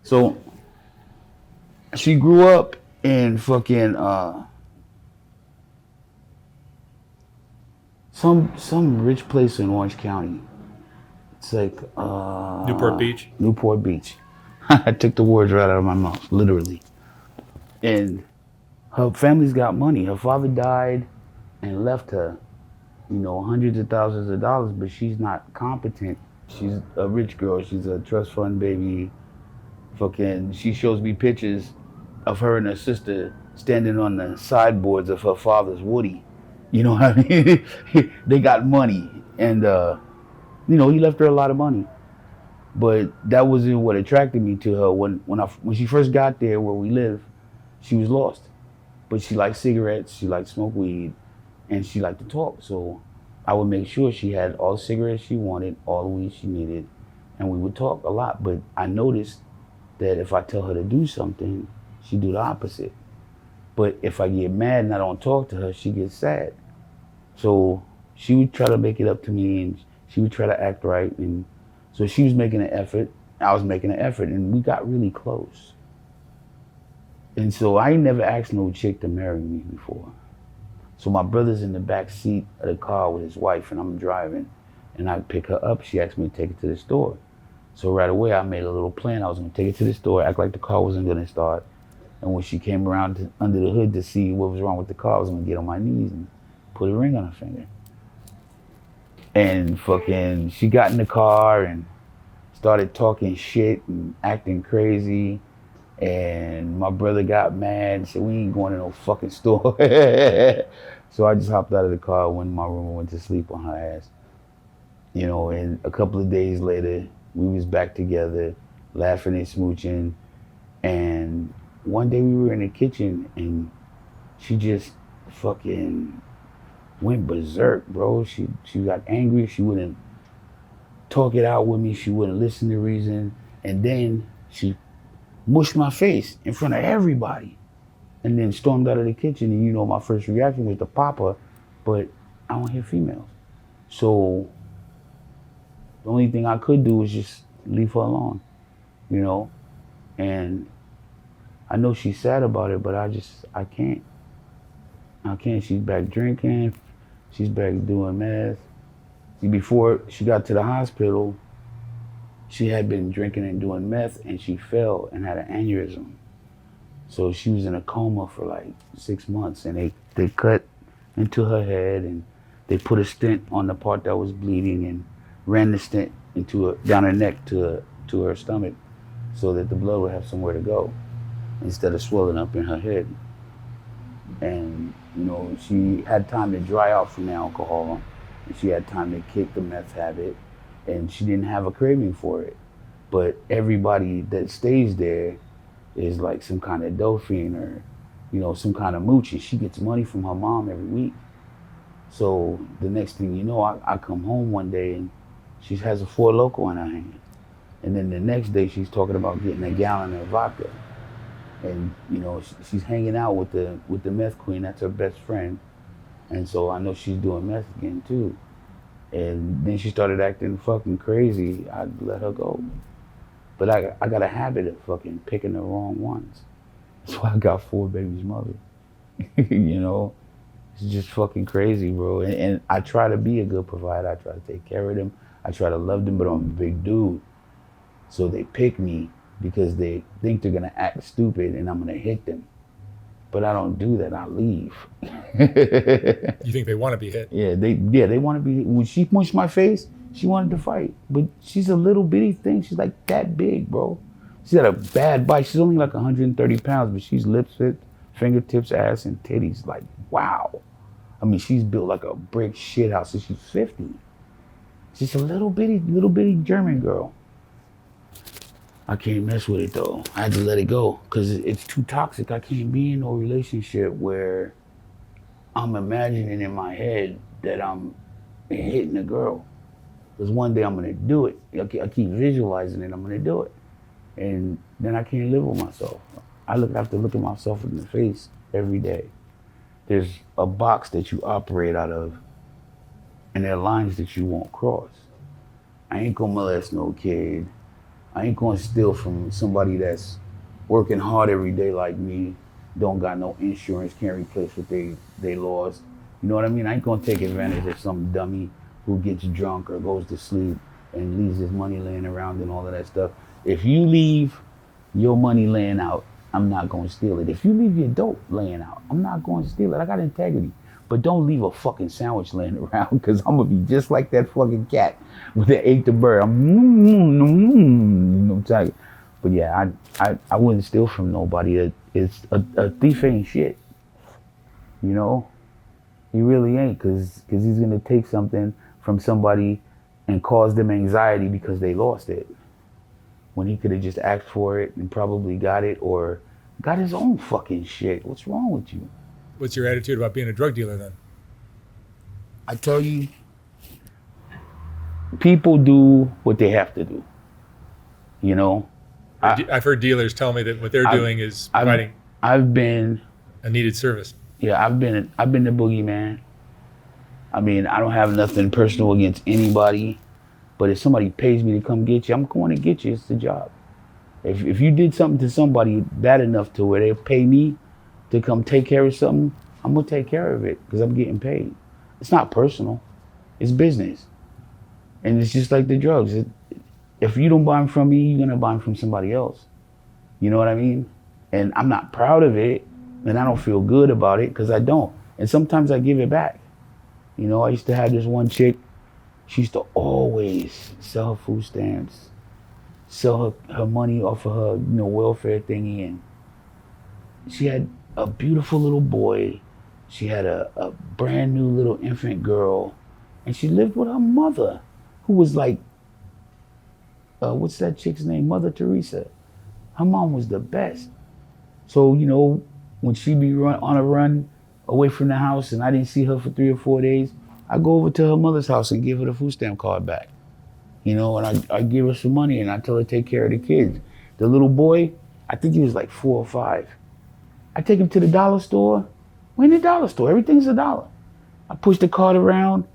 So she grew up in fucking some rich place in Orange County. It's like Newport Beach. Newport Beach. I took the words right out of my mouth, literally. And her family's got money. Her father died and left her, hundreds of thousands of dollars, but she's not competent. She's a rich girl. She's a trust fund baby. Fucking, she shows me pictures of her and her sister standing on the sideboards of her father's Woody. You know what I mean? They got money, and he left her a lot of money. But that wasn't what attracted me to her. When she first got there where we live, she was lost. But she liked cigarettes, she liked smoke weed, and she liked to talk. So I would make sure she had all the cigarettes she wanted, all the weed she needed, and we would talk a lot. But I noticed that if I tell her to do something, she do the opposite. But if I get mad and I don't talk to her, she gets sad. So she would try to make it up to me, and she would try to act right. And so she was making an effort, I was making an effort, and we got really close. And so I ain't never asked no chick to marry me before. So my brother's in the back seat of the car with his wife, and I'm driving, and I pick her up. She asked me to take her to the store. So right away, I made a little plan. I was gonna take her to the store, act like the car wasn't gonna start. And when she came around under the hood to see what was wrong with the car, I was gonna get on my knees and put a ring on her finger. And fucking, she got in the car and started talking shit and acting crazy. And my brother got mad and said, "We ain't going to no fucking store." So I just hopped out of the car, went in my room, and went to sleep on her ass. And a couple of days later, we was back together, laughing and smooching. And one day we were in the kitchen and she just fucking went berserk, bro. She got angry. She wouldn't talk it out with me. She wouldn't listen to reason. And then she mushed my face in front of everybody and then stormed out of the kitchen. And my first reaction was to pop her, but I don't hear females. So the only thing I could do was just leave her alone, and I know she's sad about it, but I can't. I can't. She's back drinking. She's back doing meth. See, before she got to the hospital, she had been drinking and doing meth, and she fell and had an aneurysm. So she was in a coma for like 6 months, and they cut into her head, and they put a stent on the part that was bleeding, and ran the stent down her neck to her stomach, so that the blood would have somewhere to go instead of swelling up in her head. And she had time to dry out from the alcohol, and she had time to kick the meth habit, and she didn't have a craving for it. But everybody that stays there is like some kind of dolphin or some kind of mooch, and she gets money from her mom every week. So the next thing you know, I come home one day and she has a Four Loko in her hand. And then the next day she's talking about getting a gallon of vodka. And she's hanging out with the meth queen. That's her best friend. And so I know she's doing meth again too. And then she started acting fucking crazy. I let her go. But I got a habit of fucking picking the wrong ones. That's why I got 4 babies' mother. It's just fucking crazy, bro. And I try to be a good provider. I try to take care of them. I try to love them, but I'm a big dude. So they pick me because they think they're gonna act stupid and I'm gonna hit them. But I don't do that. I leave. You think they want to be hit? Yeah, they want to be. When she punched my face, she wanted to fight. But she's a little bitty thing. She's like that big, bro. She's got a bad bite. She's only like 130 pounds, but she's lips fit, fingertips, ass, and titties. Like, wow. I mean, she's built like a brick shit house since she's 50. She's a little bitty German girl. I can't mess with it though. I had to let it go because it's too toxic. I can't be in no relationship where I'm imagining in my head that I'm hitting a girl. Because one day I'm gonna do it. I keep visualizing it, I'm gonna do it. And then I can't live with myself. I have to look at myself in the face every day. There's a box that you operate out of, and there are lines that you won't cross. I ain't gonna molest no kid. I ain't gonna steal from somebody that's working hard every day like me, don't got no insurance, can't replace what they lost. You know what I mean? I ain't gonna take advantage of some dummy who gets drunk or goes to sleep and leaves his money laying around and all of that stuff. If you leave your money laying out, I'm not gonna steal it. If you leave your dope laying out, I'm not gonna steal it. I got integrity. But don't leave a fucking sandwich laying around because I'm gonna be just like that fucking cat that ate the bird. I'm telling you. But yeah, I wouldn't steal from nobody. It's a thief ain't shit. You know, he really ain't, cause he's gonna take something from somebody and cause them anxiety because they lost it, when he could have just asked for it and probably got it or got his own fucking shit. What's wrong with you? What's your attitude about being a drug dealer then? I tell you, people do what they have to do. You know, I've heard dealers tell me that what they're doing is providing I've been a needed service. Yeah, I've been the boogeyman. I mean, I don't have nothing personal against anybody, but if somebody pays me to come get you, I'm going to get you. It's the job. If you did something to somebody bad enough to where they pay me to come take care of something, I'm gonna take care of it because I'm getting paid. It's not personal. It's business. And it's just like the drugs. If you don't buy them from me, you're gonna buy them from somebody else. You know what I mean? And I'm not proud of it, and I don't feel good about it because I don't. And sometimes I give it back. You know, I used to have this one chick. She used to always sell her food stamps, sell her money off of her, welfare thingy, and she had a beautiful little boy. She had a brand new little infant girl, and she lived with her mother, who was like, what's that chick's name? Mother Teresa. Her mom was the best. So, when she be on a run away from the house and I didn't see her for 3 or 4 days, I go over to her mother's house and give her the food stamp card back. And I give her some money and I tell her to take care of the kids. The little boy, I think he was like 4 or 5. I take him to the dollar store. We're in the dollar store. Everything's $1. I push the cart around.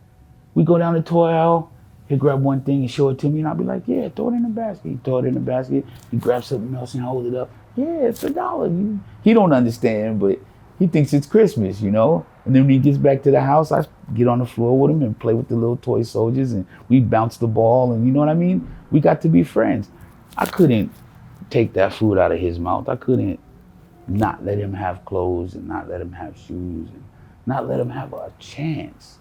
We go down the toy aisle. He'll grab one thing and show it to me, and I'll be like, yeah, throw it in the basket. He throw it in the basket. He grabs something else and hold it up. Yeah, it's $1. He don't understand, but he thinks it's Christmas, And then when he gets back to the house, I get on the floor with him and play with the little toy soldiers, and we bounce the ball, and you know what I mean? We got to be friends. I couldn't take that food out of his mouth. I couldn't not let him have clothes and not let him have shoes and not let him have a chance,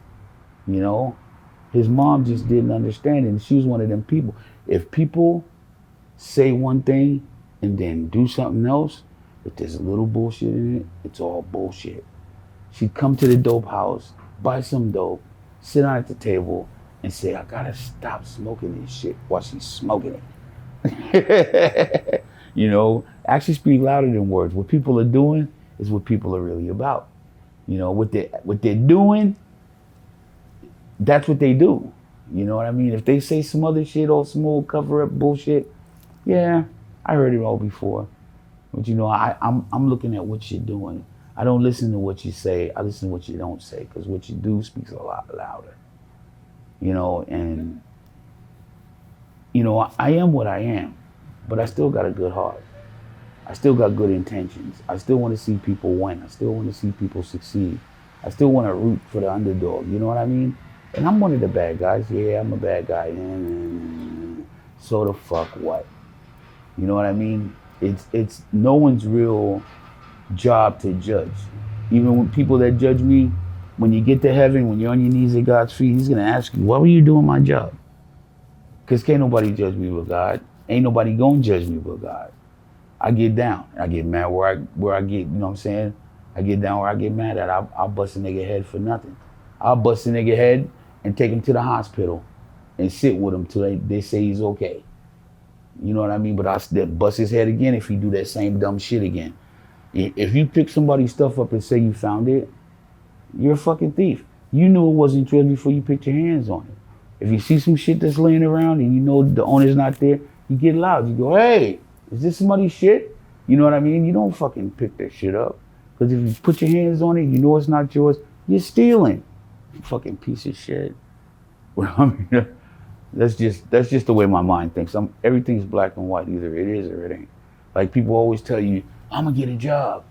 His mom just didn't understand it, and she was one of them people. If people say one thing and then do something else, if there's a little bullshit in it, it's all bullshit. She'd come to the dope house, buy some dope, sit down at the table, and say, I gotta stop smoking this shit while she's smoking it. Actions speak louder than words. What people are doing is what people are really about. What they're doing, that's what they do. You know what I mean? If they say some other shit or some old cover-up bullshit, yeah, I heard it all before. But I'm looking at what you're doing. I don't listen to what you say. I listen to what you don't say, because what you do speaks a lot louder. And I am what I am, but I still got a good heart. I still got good intentions. I still want to see people win. I still want to see people succeed. I still want to root for the underdog. You know what I mean? And I'm one of the bad guys. Yeah, I'm a bad guy. So the fuck what? You know what I mean? It's no one's real job to judge. Even when people that judge me, when you get to heaven, when you're on your knees at God's feet, he's going to ask you, why were you doing my job? Because can't nobody judge me but God. Ain't nobody going to judge me but God. I get down. I get mad where I get, you know what I'm saying? I get down where I get mad at. I'll bust a nigga head for nothing. I'll bust a nigga head and take him to the hospital and sit with him till they say he's okay. You know what I mean? But I'll still bust his head again if he do that same dumb shit again. If you pick somebody's stuff up and say you found it, you're a fucking thief. You knew it wasn't yours before you put your hands on it. If you see some shit that's laying around and you know the owner's not there, you get loud. You go, hey, is this somebody's shit? You know what I mean? You don't fucking pick that shit up. Because if you put your hands on it, you know it's not yours, you're stealing. You fucking piece of shit. That's just the way my mind thinks. Everything's black and white. Either it is or it ain't. Like people always tell you, I'm gonna get a job.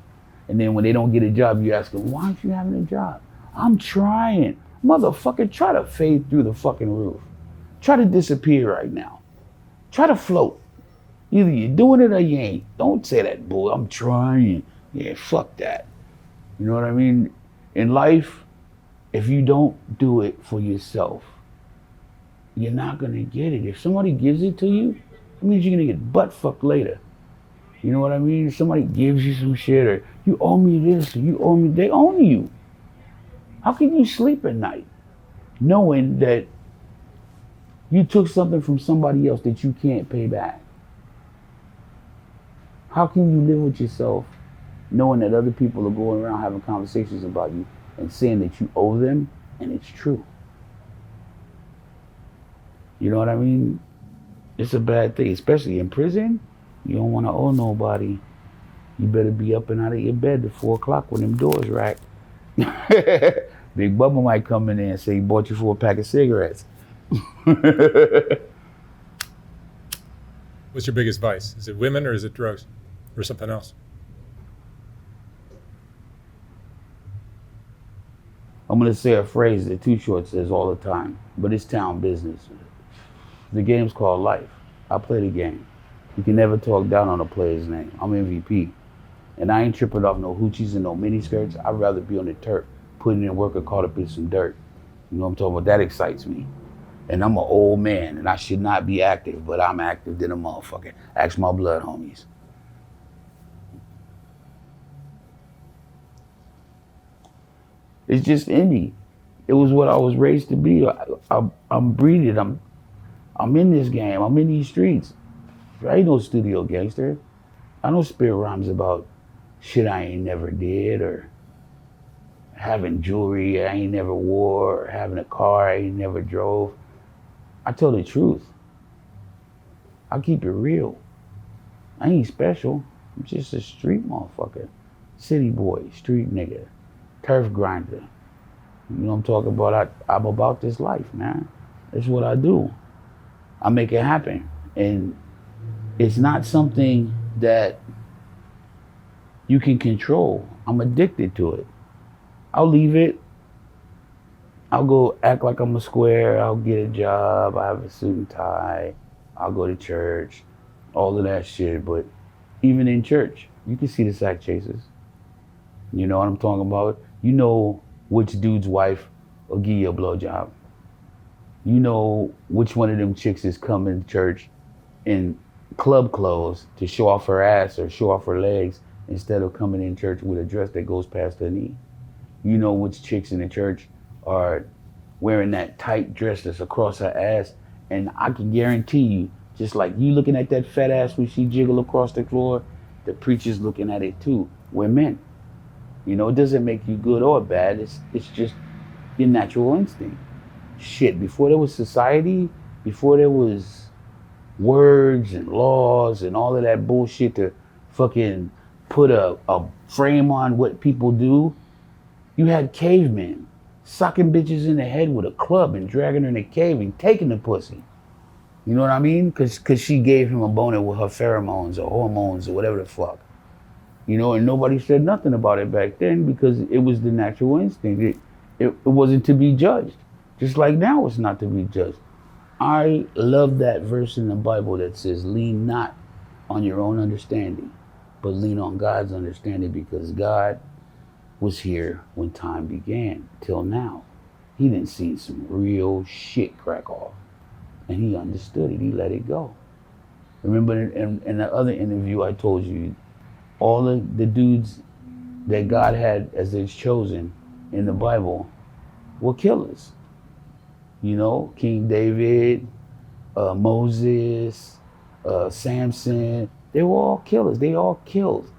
And then when they don't get a job, you ask them, why aren't you having a job? I'm trying. Motherfucker, try to fade through the fucking roof. Try to disappear right now. Try to float. Either you're doing it or you ain't. Don't say that, boy, I'm trying. Yeah, fuck that. You know what I mean? In life, if you don't do it for yourself, you're not gonna get it. If somebody gives it to you, it means you're gonna get butt fucked later. You know what I mean? If somebody gives you some shit or you owe me this or you owe me, they own you. How can you sleep at night knowing that you took something from somebody else that you can't pay back? How can you live with yourself knowing that other people are going around having conversations about you and saying that you owe them and it's true? You know what I mean? It's a bad thing, especially in prison. You don't want to owe nobody. You better be up and out of your bed at 4 o'clock when them doors rack. Big Bubba might come in there and say he bought you for a pack of cigarettes. What's your biggest vice? Is it women or is it drugs or something else? I'm going to say a phrase that Too Short says all the time, but it's town business. The game's called life. I play the game. You can never talk down on a player's name. I'm MVP. And I ain't tripping off no hoochies and no miniskirts. I'd rather be on the turf, putting in work or caught up in some dirt. You know what I'm talking about? That excites me. And I'm an old man, and I should not be active, but I'm active than a motherfucker. Ask my blood homies. It's just in me. It was what I was raised to be. I'm breeded. I'm in this game. I'm in these streets. I ain't no studio gangster. I don't spit rhymes about shit I ain't never did or having jewelry I ain't never wore or having a car I ain't never drove. I tell the truth. I keep it real. I ain't special. I'm just a street motherfucker. City boy, street nigga, turf grinder. You know what I'm talking about? I'm about this life, man. That's what I do. I make it happen. And it's not something that you can control. I'm addicted to it. I'll leave it. I'll go act like I'm a square. I'll get a job. I have a suit and tie. I'll go to church. All of that shit. But even in church, you can see the sack chasers. You know what I'm talking about? You know which dude's wife will give you a blowjob. You know which one of them chicks is coming to church in club clothes to show off her ass or show off her legs instead of coming in church with a dress that goes past her knee. You know which chicks in the church are wearing that tight dress that's across her ass, and I can guarantee you, just like you looking at that fat ass when she jiggle across the floor, the preacher's looking at it too. We're men. You know, it doesn't make you good or bad. It's just your natural instinct. Shit, before there was society, before there was words and laws and all of that bullshit to fucking put a frame on what people do, you had cavemen sucking bitches in the head with a club and dragging her in a cave and taking the pussy. You know what I mean? Cause she gave him a boner with her pheromones or hormones or whatever the fuck. You know, and nobody said nothing about it back then because it was the natural instinct. It wasn't to be judged. Just like now it's not to be judged. I love that verse in the Bible that says, lean not on your own understanding, but lean on God's understanding, because God was here when time began till now. He didn't see some real shit crack off, and he understood it. He let it go. Remember in the other interview I told you, all the dudes that God had as his chosen in the Bible were killers. You know, King David, Moses, Samson, they were all killers. They all killed.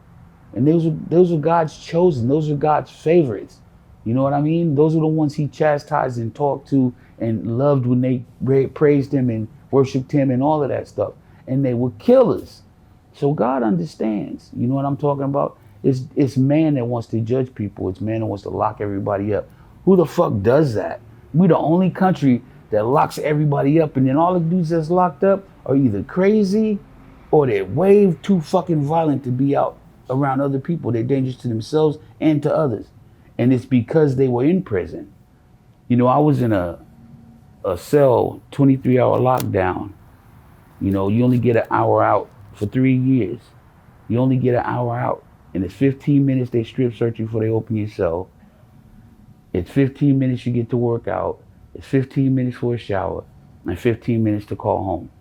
And those were God's chosen. Those were God's favorites. You know what I mean? Those are the ones he chastised and talked to and loved when they praised him and worshiped him and all of that stuff. And they were killers. So God understands. You know what I'm talking about? It's man that wants to judge people. It's man that wants to lock everybody up. Who the fuck does that? We the only country that locks everybody up, and then all the dudes that's locked up are either crazy or they're way too fucking violent to be out around other people. They're dangerous to themselves and to others. And it's because they were in prison. You know, I was in a cell, 23-hour lockdown. You know, you only get an hour out for 3 years. You only get an hour out. And it's 15 minutes they strip search you before they open your cell. It's 15 minutes you get to work out. It's 15 minutes for a shower. And 15 minutes to call home.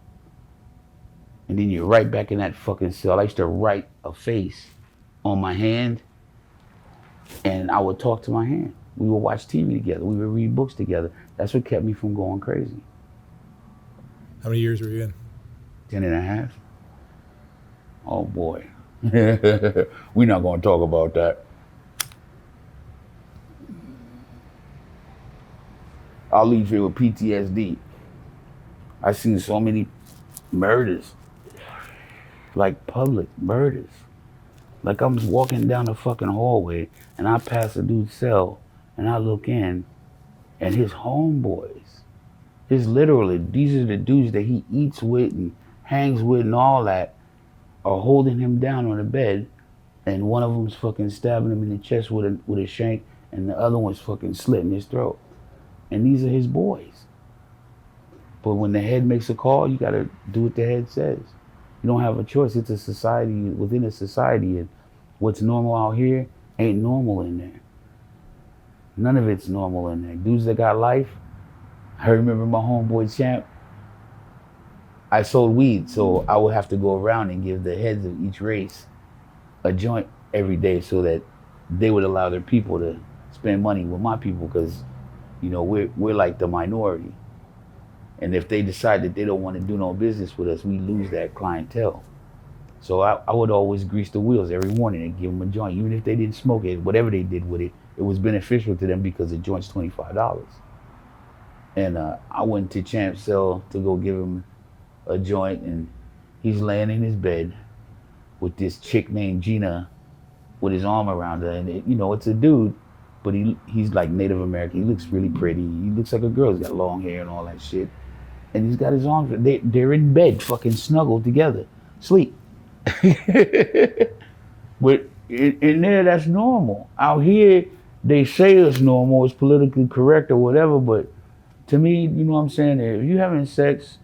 And then you're right back in that fucking cell. I used to write a face on my hand, and I would talk to my hand. We would watch TV together. We would read books together. That's what kept me from going crazy. How many years were you in? 10 and a half. Oh boy. We're not going to talk about that. I'll leave here with PTSD. I've seen so many murders, like public murders. Like I'm walking down the fucking hallway and I pass a dude's cell and I look in and his homeboys, these are the dudes that he eats with and hangs with and all that, are holding him down on the bed, and one of them's fucking stabbing him in the chest with a shank, and the other one's fucking slitting his throat. And these are his boys. But when the head makes a call, you gotta do what the head says. You don't have a choice. It's a society within a society, and what's normal out here ain't normal in there. None of it's normal in there. Dudes that got life. I remember my homeboy Champ. I sold weed, so I would have to go around and give the heads of each race a joint every day so that they would allow their people to spend money with my people, because, you know, we're like the minority. And if they decide that they don't want to do no business with us, we lose that clientele. So I would always grease the wheels every morning and give them a joint. Even if they didn't smoke it, whatever they did with it, it was beneficial to them because the joint's $25. And I went to Champ's cell to go give him a joint, and he's laying in his bed with this chick named Gina with his arm around her. And, you know, it's a dude, but he's like Native American. He looks really pretty. He looks like a girl. He's got long hair and all that shit. And he's got his arms, they're in bed, fucking snuggled together, sleep. But in there, that's normal. Out here, they say it's normal, it's politically correct or whatever, but to me, you know what I'm saying? If you're having sex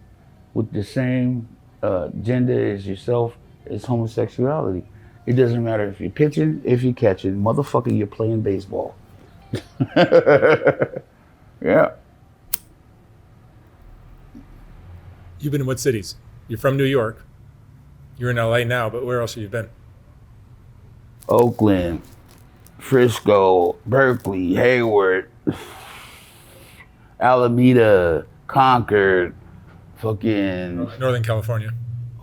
with the same gender as yourself, it's homosexuality. It doesn't matter if you're pitching, if you're catching. Motherfucker, you're playing baseball. Yeah. You've been in what cities? You're from New York. You're in LA now, but where else have you been? Oakland, Frisco, Berkeley, Hayward, Alameda, Concord, fucking Northern California.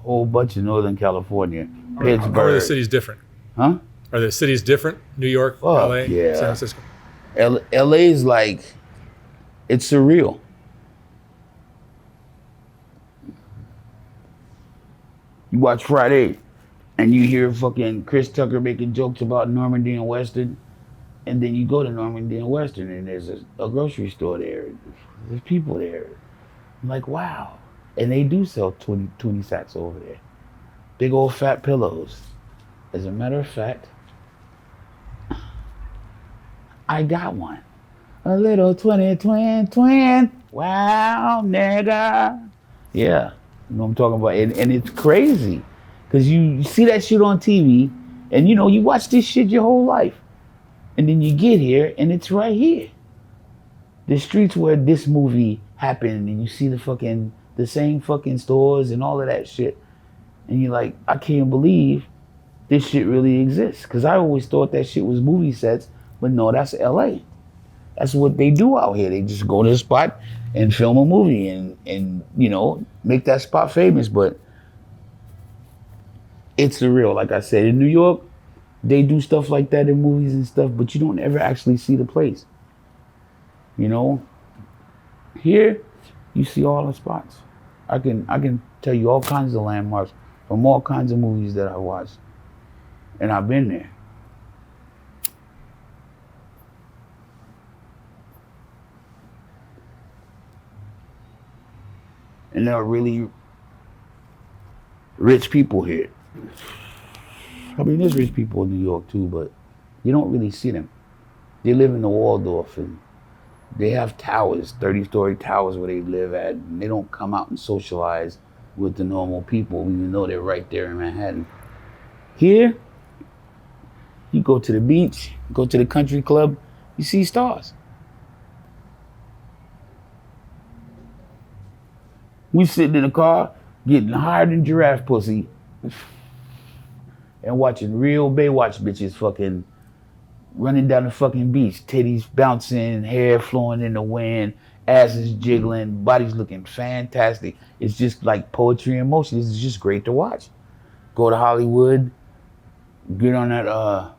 whole bunch of Northern California. Pittsburgh. Are the cities different? Huh? Are the cities different? New York, LA, yeah. San Francisco? LA is like, it's surreal. You watch Friday and you hear fucking Chris Tucker making jokes about Normandy and Western, and then you go to Normandy and Western and there's a grocery store there. There's people there. I'm like, wow. And they do sell 20 sacks over there. Big old fat pillows. As a matter of fact, I got one. A little 20 twin. Wow, nigga. Yeah. You know what I'm talking about? And it's crazy. Because you see that shit on TV, and you know, you watch this shit your whole life. And then you get here, and it's right here. The streets where this movie happened, and you see the same fucking stores and all of that shit. And you're like, I can't believe this shit really exists. Because I always thought that shit was movie sets, but no, that's LA. That's what they do out here. They just go to the spot and film a movie and you know, make that spot famous. But it's surreal. Like I said, in New York, they do stuff like that in movies and stuff, but you don't ever actually see the place. You know? Here, you see all the spots. I can tell you all kinds of landmarks from all kinds of movies that I watched. And I've been there. And there are really rich people here. I mean, there's rich people in New York too, but you don't really see them. They live in the Waldorf and they have towers, 30-story towers where they live at, and they don't come out and socialize with the normal people, even though they're right there in Manhattan. Here, you go to the beach, go to the country club, you see stars. We sitting in the car, getting higher than giraffe pussy, and watching real Baywatch bitches fucking running down the fucking beach, titties bouncing, hair flowing in the wind, asses jiggling, bodies looking fantastic. It's just like poetry in motion. It's just great to watch. Go to Hollywood, get on that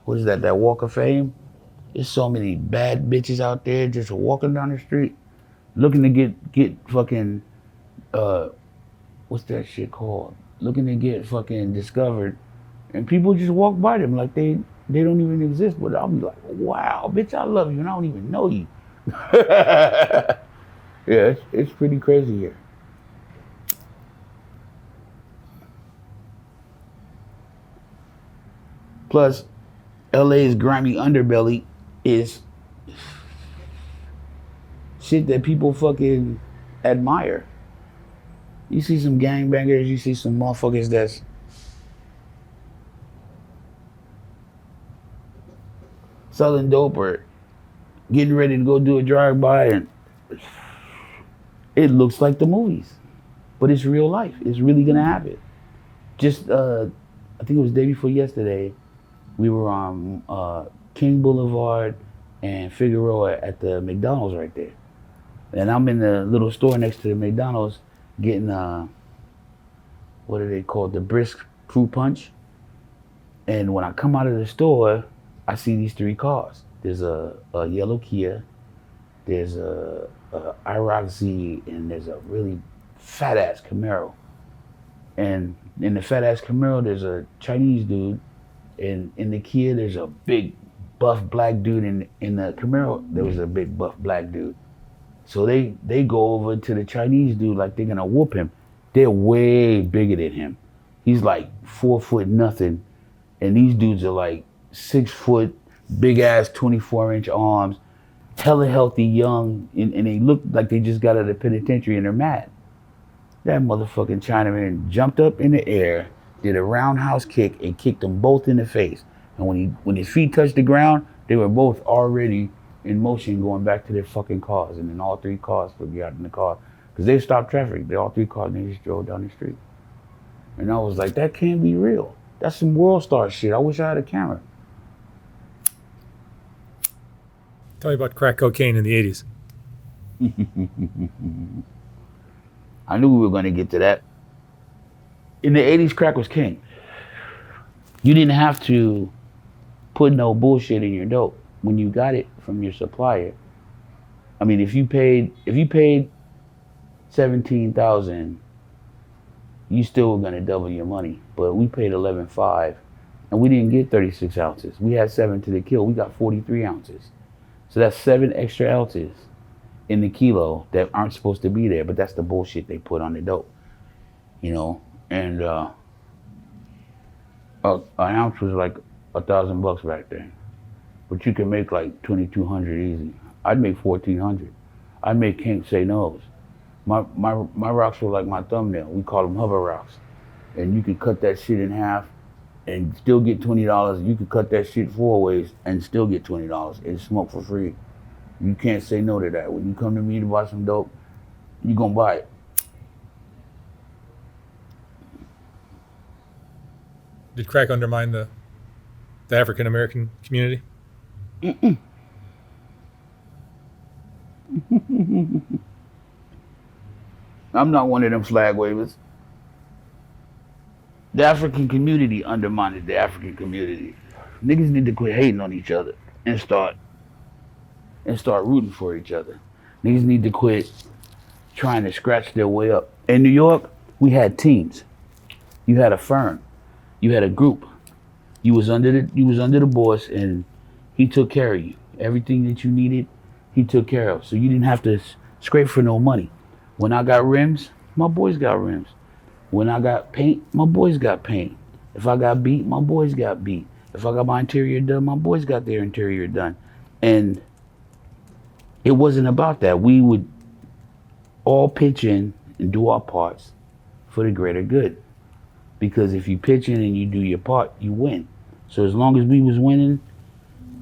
what is that Walk of Fame? There's so many bad bitches out there just walking down the street, looking to get fucking what's that shit called? Looking to get fucking discovered, and people just walk by them like they don't even exist. But I'll be like, wow, bitch, I love you, and I don't even know you. Yeah, it's pretty crazy here. Plus, LA's grimy underbelly is shit that people fucking admire. You see some gangbangers, you see some motherfuckers that's selling dope or getting ready to go do a drive-by, and it looks like the movies, but it's real life. It's really gonna happen. Just, I think it was the day before yesterday, we were on King Boulevard and Figueroa at the McDonald's right there. And I'm in the little store next to the McDonald's getting, what are they called? The brisk fruit punch. And when I come out of the store, I see these three cars. There's a yellow Kia, there's a IROC Z, and there's a really fat ass Camaro. And in the fat ass Camaro, there's a Chinese dude. And in the Kia, there's a big buff black dude. In the Camaro, there was a big buff black dude. So they go over to the Chinese dude like they're gonna whoop him. They're way bigger than him. He's like 4 foot nothing. And these dudes are like 6 foot, big ass 24-inch arms, hella healthy, young, and they look like they just got out of the penitentiary and they're mad. That motherfucking Chinaman jumped up in the air, did a roundhouse kick, and kicked them both in the face. And when his feet touched the ground, they were both already in motion going back to their fucking cars. And then all three cars got in the car because they stopped traffic. All three cars, and they just drove down the street. And I was like, that can't be real. That's some world star shit. I wish I had a camera. Tell me about crack cocaine in the 80s. I knew we were going to get to that. In the 80s, crack was king. You didn't have to put no bullshit in your dope when you got it from your supplier. I mean, if you paid $17,000, you still were going to double your money. But we paid $11,500, and we didn't get 36 ounces. We had 7 to the kill. We got 43 ounces. So that's 7 extra ounces in the kilo that aren't supposed to be there, but that's the bullshit they put on the dope, you know. And an ounce was like $1,000 back then, but you can make like 2,200 easy. I'd make 1,400. I'd make Can't Say No's. My rocks were like my thumbnail. We call them hover rocks, and you could cut that shit in half and still get $20. You could cut that shit 4 ways and still get $20 and smoke for free. You can't say no to that. When you come to me to buy some dope, you gonna buy it. Did crack undermine the African American community? Mm-mm. I'm not one of them flag wavers. The African community undermined the African community. Niggas need to quit hating on each other and start rooting for each other. Niggas need to quit trying to scratch their way up. In New York, we had teams. You had a firm. You had a group. You was under the boss, and he took care of you. Everything that you needed, he took care of. So you didn't have to scrape for no money. When I got rims, my boys got rims. When I got paint, my boys got paint. If I got beat, my boys got beat. If I got my interior done, my boys got their interior done. And it wasn't about that. We would all pitch in and do our parts for the greater good. Because if you pitch in and you do your part, you win. So as long as we was winning,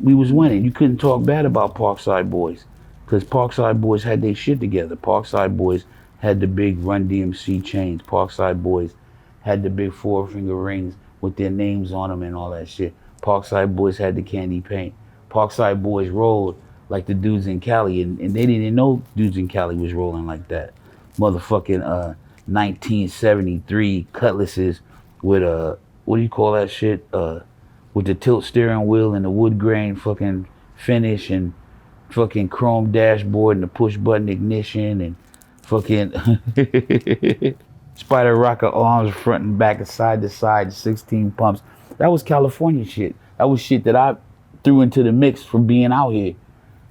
we was winning. You couldn't talk bad about Parkside Boys, because Parkside Boys had their shit together. Parkside Boys had the big Run DMC chains. Parkside Boys had the big four finger rings with their names on them and all that shit. Parkside Boys had the candy paint. Parkside Boys rolled like the dudes in Cali, and they didn't know dudes in Cali was rolling like that. Motherfucking 1973 Cutlasses with what do you call that shit? With the tilt steering wheel and the wood grain fucking finish and fucking chrome dashboard and the push button ignition and fucking spider rocker arms front and back and side to side, 16 pumps. That was California shit. That was shit that I threw into the mix for being out here.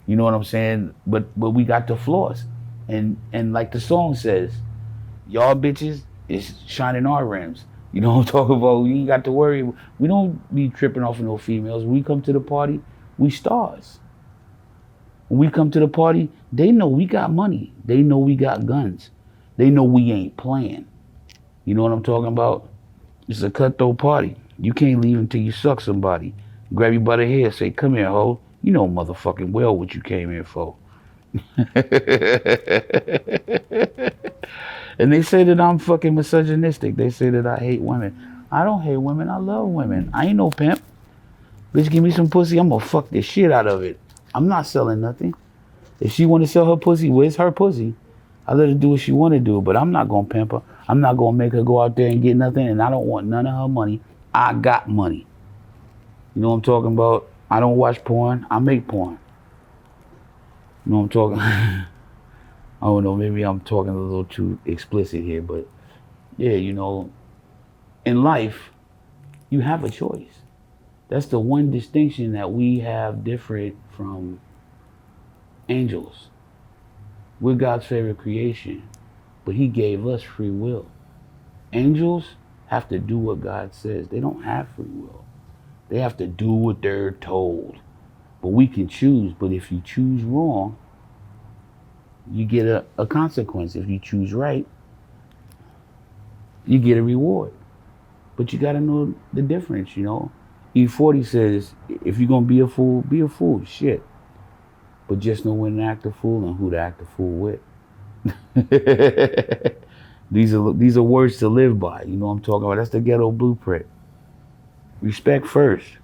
You know what I'm saying? But we got the flaws. And like the song says, y'all bitches is shining our rims. You know what I'm talking about? We ain't got to worry. We don't be tripping off of no females. When we come to the party, we stars. When we come to the party, they know we got money. They know we got guns. They know we ain't playing. You know what I'm talking about? It's a cutthroat party. You can't leave until you suck somebody. Grab you by the hair, say, come here, ho. You know motherfucking well what you came here for. And they say that I'm fucking misogynistic. They say that I hate women. I don't hate women. I love women. I ain't no pimp. Bitch, give me some pussy. I'm gonna fuck the shit out of it. I'm not selling nothing. If she want to sell her pussy, where's her pussy? I let her do what she want to do, but I'm not gonna pimp her. I'm not gonna make her go out there and get nothing, and I don't want none of her money. I got money. You know what I'm talking about? I don't watch porn. I make porn. You know what I'm talking? I don't know, maybe I'm talking a little too explicit here, but yeah, you know, in life, you have a choice. That's the one distinction that we have different from angels. We're God's favorite creation, but he gave us free will. Angels have to do what God says. They don't have free will. They have to do what they're told. But we can choose, but if you choose wrong, you get a consequence. If you choose right, you get a reward. But you gotta know the difference, you know? E40 says, if you're gonna be a fool, shit. But just know when to act a fool and who to act a fool with. These are words to live by, you know what I'm talking about? That's the ghetto blueprint. Respect first.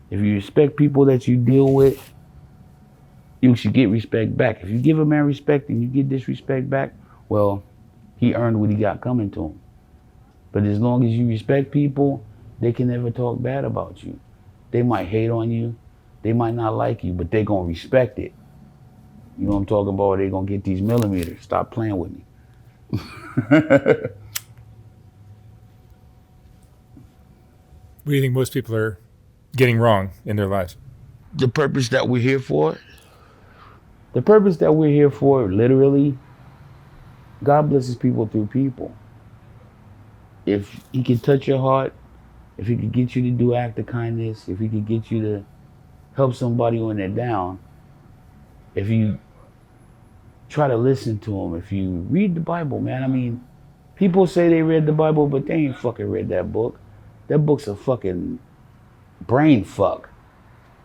If you respect people that you deal with, you should get respect back. If you give a man respect and you get disrespect back, well, he earned what he got coming to him. But as long as you respect people, they can never talk bad about you. They might hate on you, they might not like you, but they gonna respect it. You know what I'm talking about? They gonna get these millimeters. Stop playing with me. What do you think most people are getting wrong in their lives? The purpose that we're here for, literally, God blesses people through people. If he can touch your heart, if he could get you to do act of kindness, if he could get you to help somebody when they're down, if you try to listen to them, if you read the Bible, man. I mean, people say they read the Bible, but they ain't fucking read that book. That book's a fucking brain fuck.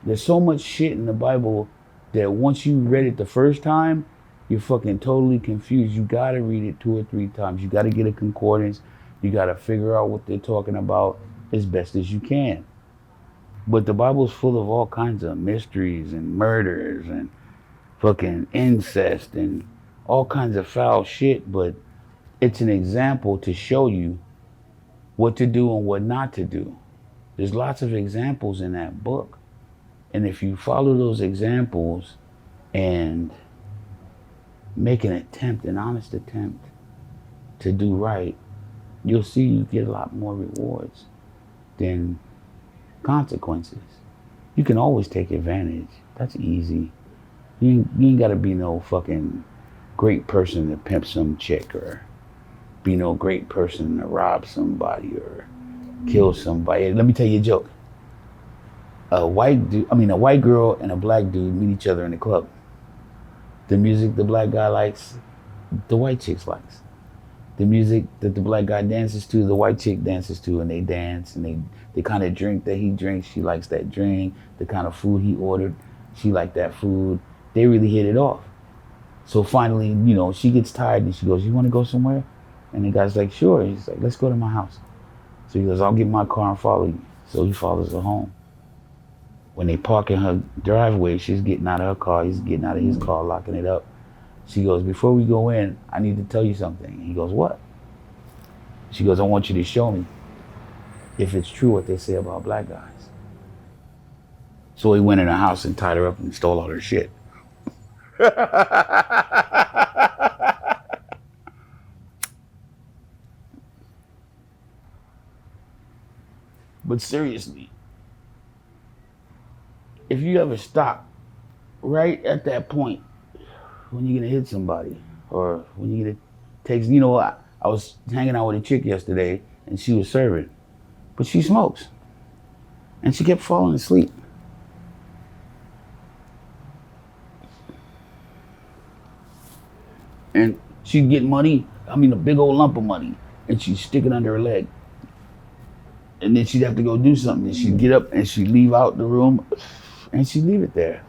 There's so much shit in the Bible that once you read it the first time, you're fucking totally confused. You gotta read it 2 or 3 times. You gotta get a concordance. You gotta figure out what they're talking about as best as you can. But the Bible's full of all kinds of mysteries and murders and fucking incest and all kinds of foul shit, but it's an example to show you what to do and what not to do. There's lots of examples in that book. And if you follow those examples and make an attempt, an honest attempt to do right, you'll see you get a lot more rewards than consequences. You can always take advantage. That's easy. You ain't gotta be no fucking great person to pimp some chick, or be no great person to rob somebody or kill somebody. Let me tell you a joke. A white girl and a black dude meet each other in the club. The music the black guy likes, the white chick likes. The music that the black guy dances to, the white chick dances to, and they dance, and the kind of drink that he drinks, she likes that drink. The kind of food he ordered, she liked that food. They really hit it off. So finally, you know, she gets tired and she goes, "You want to go somewhere?" And the guy's like, "Sure." He's like, "Let's go to my house." So he goes, "I'll get my car and follow you." So he follows her home. When they park in her driveway, she's getting out of her car, he's getting out of his car, locking it up. She goes, "Before we go in, I need to tell you something." He goes, "What?" She goes, "I want you to show me if it's true what they say about black guys." So he went in her house and tied her up and stole all her shit. But seriously, if you ever stop right at that point when you're gonna hit somebody, or when you're gonna take, you know, I was hanging out with a chick yesterday and she was serving, but she smokes and she kept falling asleep. And she'd get money, a big old lump of money, and she'd stick it under her leg. And then she'd have to go do something, and she'd get up and she'd leave out the room and she'd leave it there.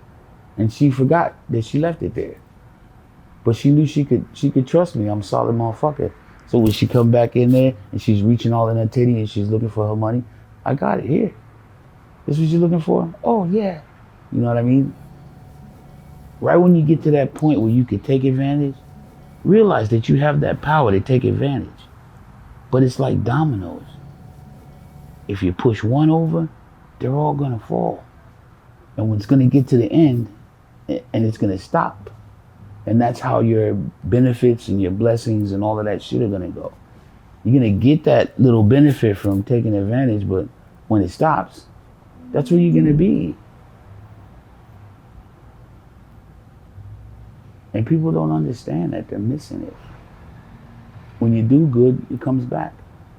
And she forgot that she left it there. But she knew she could trust me. I'm a solid motherfucker. So when she come back in there and she's reaching all in her titty and she's looking for her money, "I got it here. This what you're looking for? Oh yeah." You know what I mean? Right when you get to that point where you can take advantage, realize that you have that power to take advantage. But it's like dominoes. If you push one over, they're all gonna fall. And when it's gonna get to the end, and it's gonna stop. And that's how your benefits and your blessings and all of that shit are gonna go. You're gonna get that little benefit from taking advantage, but when it stops, that's where you're gonna be. And people don't understand that. They're missing it. When you do good, it comes back.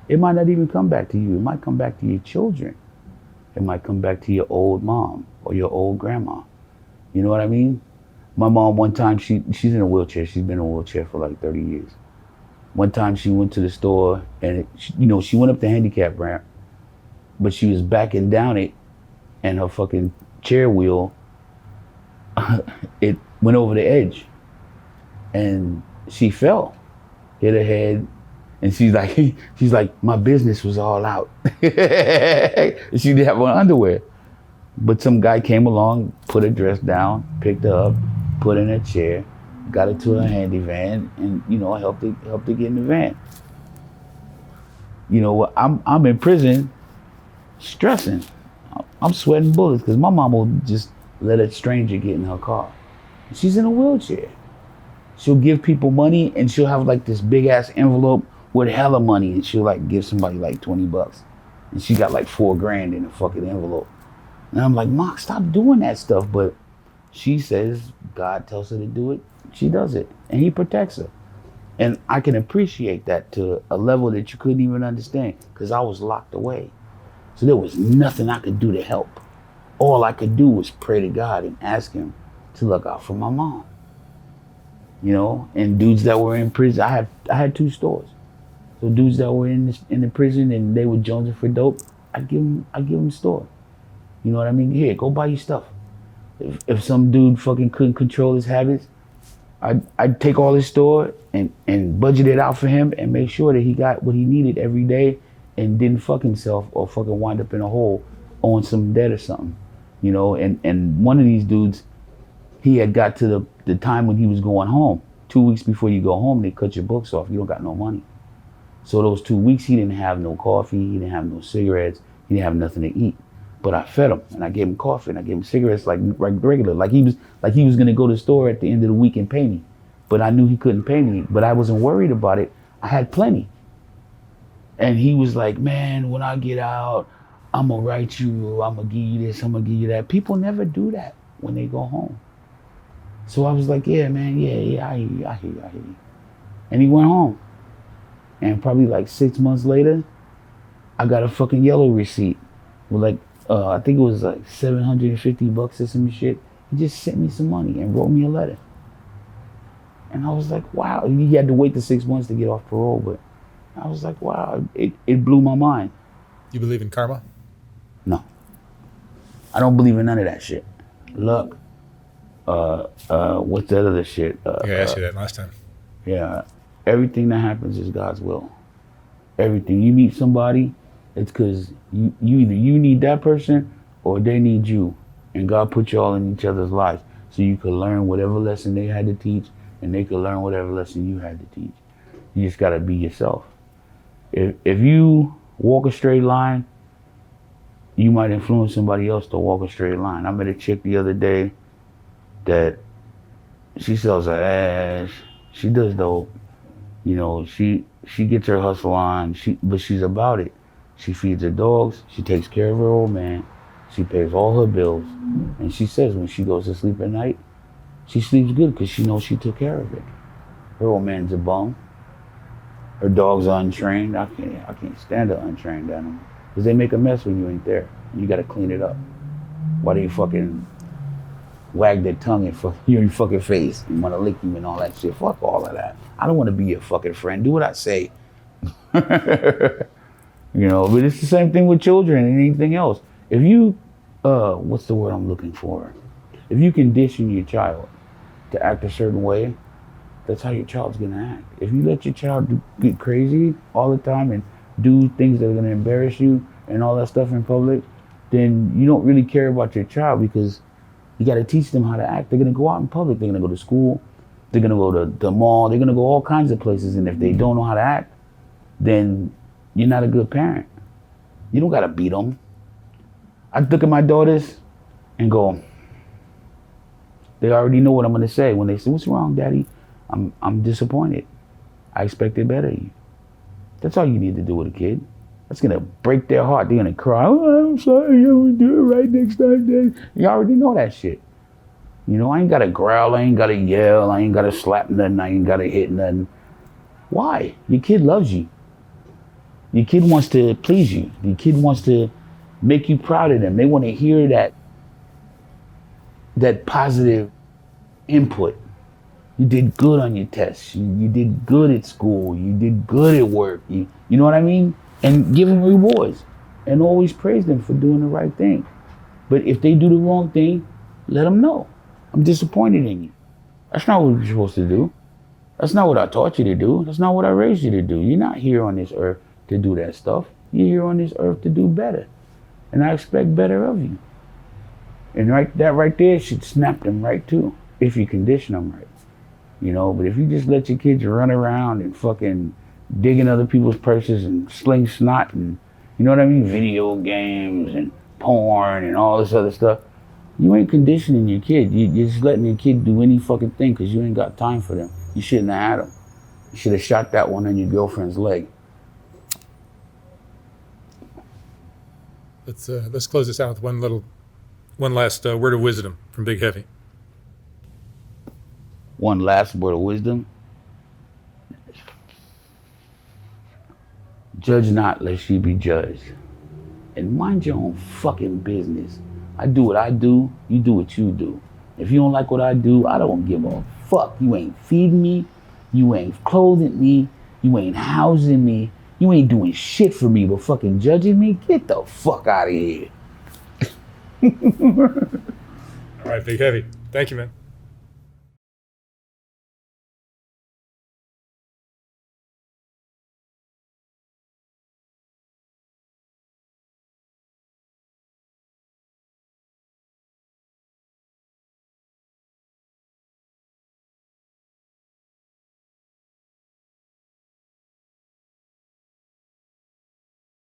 It might not even come back to you. It might come back to your children. It might come back to your old mom or your old grandma. You know what I mean? My mom, one time, she's in a wheelchair. She's been in a wheelchair for like 30 years. One time she went to the store and, she went up the handicap ramp, but she was backing down it, and her fucking chair wheel, it went over the edge. And she fell, hit her head, and she's like, "My business was all out." She didn't have on underwear. But some guy came along, put her dress down, picked her up, put her in a chair, got her to her handy van, and helped her get in the van. I'm in prison, stressing. I'm sweating bullets because my mom will just let a stranger get in her car. She's in a wheelchair. She'll give people money, and she'll have like this big ass envelope with hella money, and she'll like give somebody like $20, and she got like $4,000 in a fucking envelope. And I'm like, "Mom, stop doing that stuff." But she says God tells her to do it. She does it, and He protects her. And I can appreciate that to a level that you couldn't even understand, because I was locked away. So there was nothing I could do to help. All I could do was pray to God and ask Him to look out for my mom. And dudes that were in prison, I had 2 stores. So dudes that were in the prison and they were jonesing for dope, I'd give them store. You know what I mean? Here, go buy your stuff. If some dude fucking couldn't control his habits, I'd take all his store and budget it out for him and make sure that he got what he needed every day and didn't fuck himself or fucking wind up in a hole owing some debt or something. And one of these dudes, he had got to the time when he was going home. 2 weeks before you go home, they cut your books off. You don't got no money. So those 2 weeks, he didn't have no coffee. He didn't have no cigarettes. He didn't have nothing to eat. But I fed him, and I gave him coffee, and I gave him cigarettes like regular. Like he was gonna go to the store at the end of the week and pay me. But I knew he couldn't pay me. But I wasn't worried about it. I had plenty. And he was like, "Man, when I get out, I'm gonna write you. I'm gonna give you this. I'm gonna give you that." People never do that when they go home. So I was like, yeah, man, yeah, I hear you, I hear you, I hear you. And he went home. And probably like 6 months later, I got a fucking yellow receipt with like, I think it was like $750 or some shit. He just sent me some money and wrote me a letter. And I was like, wow. He had to wait the 6 months to get off parole, but I was like, wow, it blew my mind. You believe in karma? No, I don't believe in none of that shit. Luck, what's that other shit? I think I asked you that last time. Yeah, everything that happens is God's will. Everything. You meet somebody, it's because you either you need that person or they need you. And God put you all in each other's lives so you could learn whatever lesson they had to teach and they could learn whatever lesson you had to teach. You just gotta be yourself. If you walk a straight line, you might influence somebody else to walk a straight line. I met a chick the other day that she sells her ass. She does dope. You know, she gets her hustle on. But she's about it. She feeds her dogs. She takes care of her old man. She pays all her bills. And she says when she goes to sleep at night, she sleeps good because she knows she took care of it. Her old man's a bum. Her dog's untrained. I can't stand an untrained animal because they make a mess when you ain't there. You got to clean it up. Why they fucking wag their tongue in your fucking face and want to lick you and all that shit? Fuck all of that. I don't want to be your fucking friend. Do what I say. You know, but it's the same thing with children and anything else. If you, what's the word I'm looking for? If you condition your child to act a certain way, that's how your child's gonna act. If you let your child get crazy all the time and do things that are gonna embarrass you and all that stuff in public, then you don't really care about your child because you gotta teach them how to act. They're gonna go out in public, they're gonna go to school, they're gonna go to the mall, they're gonna go all kinds of places, and if they don't know how to act, then you're not a good parent. You don't gotta beat them. I look at my daughters and go, they already know what I'm gonna say. When they say, what's wrong, Daddy? I'm disappointed. I expected better of you. That's all you need to do with a kid. That's gonna break their heart. They're gonna cry, oh, I'm sorry, I will do it right next time, Daddy. You already know that shit. You know, I ain't gotta growl, I ain't gotta yell, I ain't gotta slap nothing, I ain't gotta hit nothing. Why? Your kid loves you. Your kid wants to please you. Your kid wants to make you proud of them. They want to hear that positive input. You did good on your tests. You did good at school. You did good at work. You know what I mean? And give them rewards. And always praise them for doing the right thing. But if they do the wrong thing, let them know. I'm disappointed in you. That's not what you're supposed to do. That's not what I taught you to do. That's not what I raised you to do. You're not here on this earth to do that stuff. You're here on this earth to do better. And I expect better of you. And that right there should snap them right too, if you condition them right. You know, but if you just let your kids run around and fucking dig in other people's purses and sling snot and, you know what I mean, video games and porn and all this other stuff, you ain't conditioning your kid. You're just letting your kid do any fucking thing because you ain't got time for them. You shouldn't have had them. You should have shot that one on your girlfriend's leg. Let's close this out with one last word of wisdom from Big Heavy. One last word of wisdom. Judge not lest ye be judged. And mind your own fucking business. I do what I do, you do what you do. If you don't like what I do, I don't give a fuck. You ain't feeding me, you ain't clothing me, you ain't housing me, you ain't doing shit for me but fucking judging me. Get the fuck out of here. All right, Big Heavy. Thank you, man.